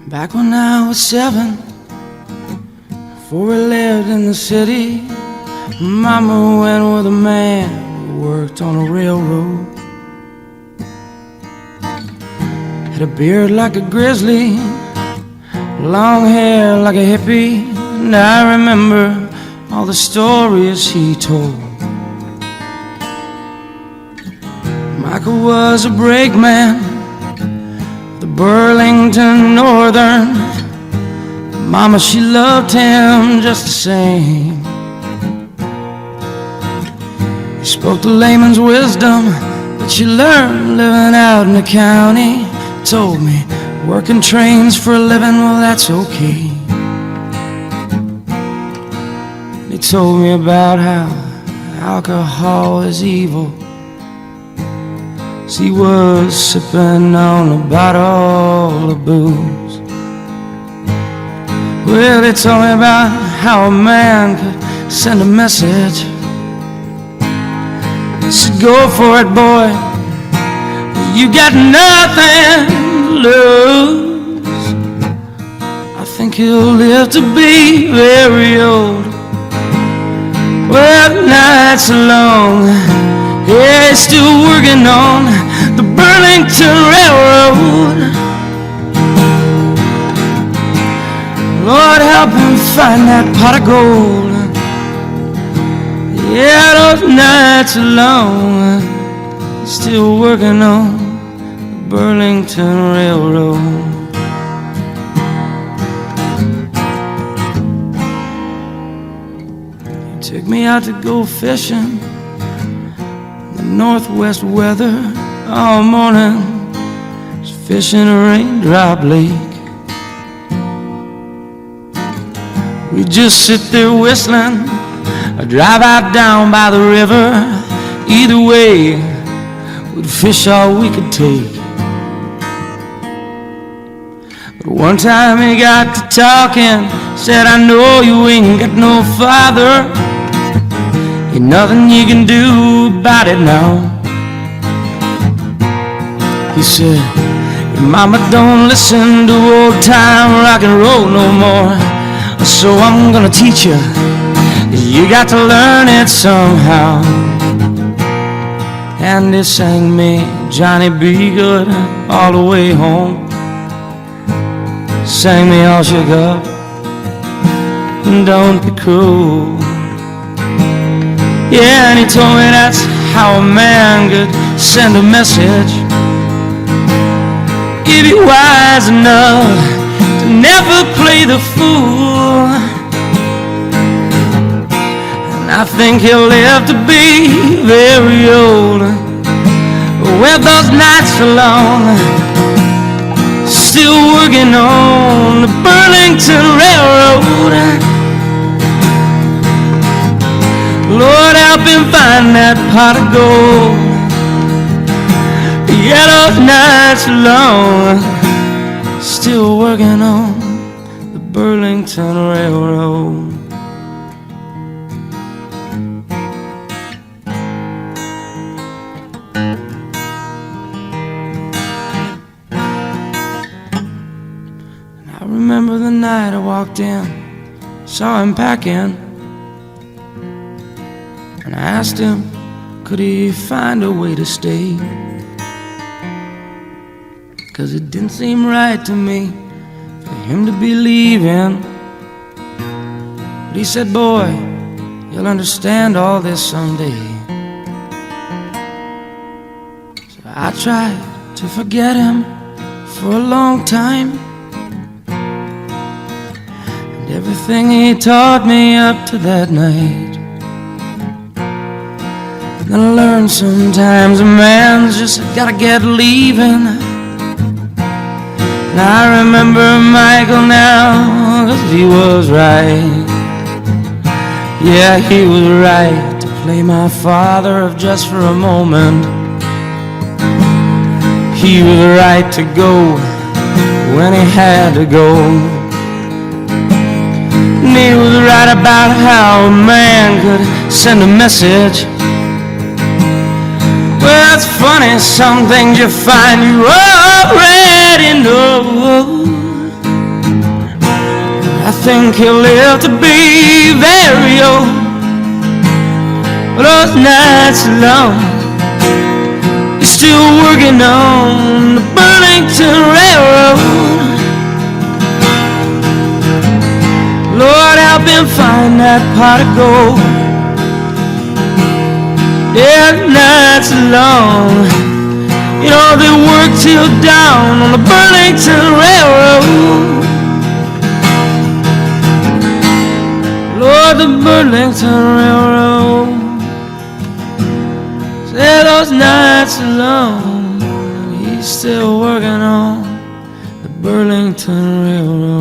Back when I was 7, before we lived in the city, Mama went with a man who worked on a railroad. Had a beard like a grizzly, long hair like a hippie, and I remember all the stories he told. Michael was a brakeman, the Burlington Northern. Mama, she loved him just the same. He spoke the layman's wisdom that she learned living out in the county. Told me working trains for a living, well, that's okay. He told me about how alcohol is evil. He was sipping on a bottle of booze. Well, he told me about how a man could send a message. He said, go for it, boy, you got nothing to lose. I think he'll live to be very old. Well, nights are long, yeah, he's still working on the Burlington Railroad. Lord, help him find that pot of gold. Yeah, those nights are long, he's still working on the Burlington Railroad. He took me out to go fishing, northwest weather all morning, just fishing a raindrop lake. We just sit there whistling, or drive out down by the river. Either way, we'd fish all we could take. But one time he got to talking, said, I know you ain't got no father, ain't nothing you can do about it now. He said, your mama don't listen to old time rock and roll no more, so I'm gonna teach you, you got to learn it somehow. And he sang me Johnny Be Good all the way home. Sang me all shook up, don't be cruel. Yeah, and he told me that's how a man could send a message. If you're wise enough to never play the fool. And I think he'll live to be very old. Well, those nights are long, still working on the Burlington Railroad. Lord, help him find that pot of gold. Yeah, those nights are long, still working on the Burlington Railroad. And I remember the night I walked in, saw him packing, and I asked him, could he find a way to stay? 'Cause it didn't seem right to me for him to be leaving. But he said, boy, you'll understand all this someday. So I tried to forget him for a long time, and everything he taught me up to that night. Then I learned sometimes a man's just gotta get leaving. And I remember Michael now, 'cause he was right. Yeah, he was right to play my father just for a moment. He was right to go when he had to go. And he was right about how a man could send a message. Well, it's funny, some things you find you already know. think he'll live to be very old. But those nights alone, he's still working on the Burlington Railroad. Lord, help him find that pot of gold. Yeah, nights long, you know they work till dawn on the Burlington Railroad. Lord, the Burlington Railroad. Say those nights alone, he's still working on the Burlington Railroad.